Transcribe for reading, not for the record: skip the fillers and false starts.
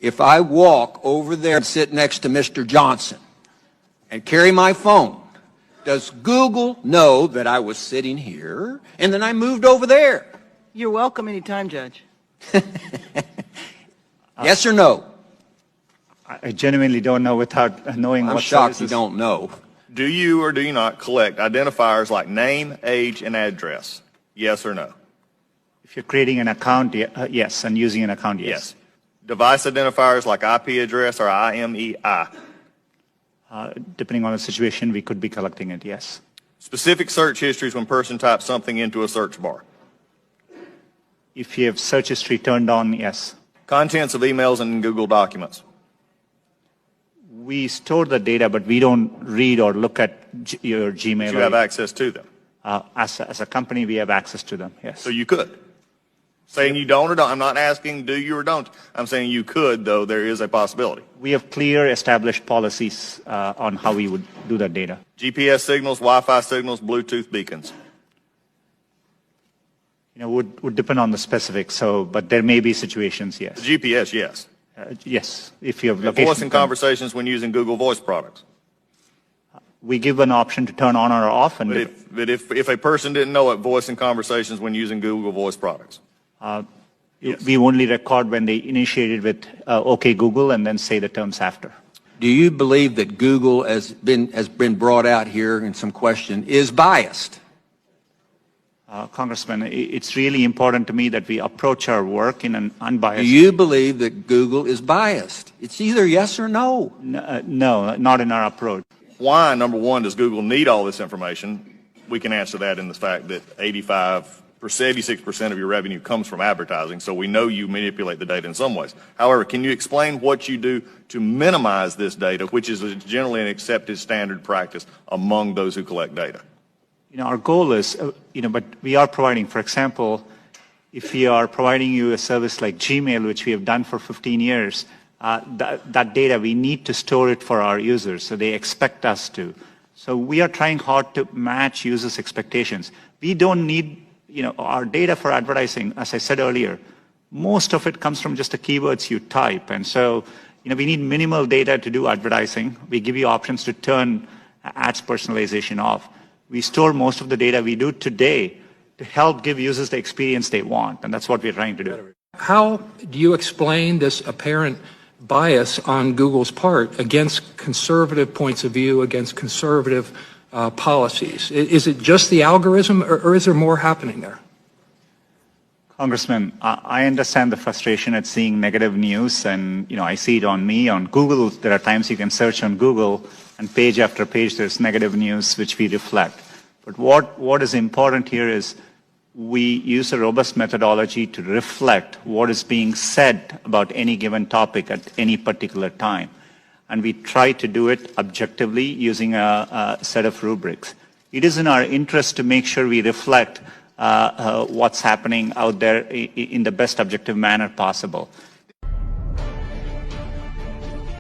if I walk over there and sit next to Mr. Johnson and carry my phone, does Google know that I was sitting here and then I moved over there? You're welcome anytime, Judge. Yes or no? I genuinely don't know without knowing I'm what shocked services. you don't know. Do you or do you not collect identifiers like name, age, and address? Yes or no? If you're creating an account, yes, and using an account, yes. Yes. Device identifiers like IP address or IMEI? Depending on the situation, we could be collecting it, yes. Specific search histories when person types something into a search bar? If you have search history turned on, yes. Contents of emails and Google Documents? We store the data, but we don't read or look at your Gmail. You have access to them? As a company, we have access to them, yes. So you could? Saying you don't or don't. I'm not asking do you or don't. I'm saying you could, though there is a possibility. We have clear established policies on how we would do that data. GPS signals, Wi-Fi signals, Bluetooth beacons? Would depend on the specifics, but there may be situations, yes. The GPS, yes. Yes, if you have And location. voice and conversations when using Google Voice products? We give an option to turn on or off. And But if a person didn't know it, voice and conversations when using Google Voice products? Yes. We only record when they initiated with OK Google and then say the terms after. Do you believe that Google has been brought out here in some question is biased? Congressman, it's really important to me that we approach our work in an unbiased. Do you believe that Google is biased? It's either yes or no. No, not in our approach. Why, number one, does Google need all this information? We can answer that in the fact that 86% of your revenue comes from advertising, so we know you manipulate the data in some ways. However, can you explain what you do to minimize this data, which is generally an accepted standard practice among those who collect data? Our goal is, but we are providing, for example, if we are providing you a service like Gmail, which we have done for 15 years, that data, we need to store it for our users, so they expect us to. So we are trying hard to match users' expectations. We don't need, our data for advertising, as I said earlier, most of it comes from just the keywords you type. And so, we need minimal data to do advertising. We give you options to turn ads personalization off. We store most of the data we do today to help give users the experience they want, and that's what we're trying to do. How do you explain this apparent bias on Google's part against conservative points of view, against conservative policies? Is it just the algorithm, or is there more happening there? Congressman, I understand the frustration at seeing negative news, and I see it on me, on Google. There are times you can search on Google, and page after page there's negative news which we reflect. But what is important here is we use a robust methodology to reflect what is being said about any given topic at any particular time. And we try to do it objectively using a set of rubrics. It is in our interest to make sure we reflect what's happening out there in the best objective manner possible.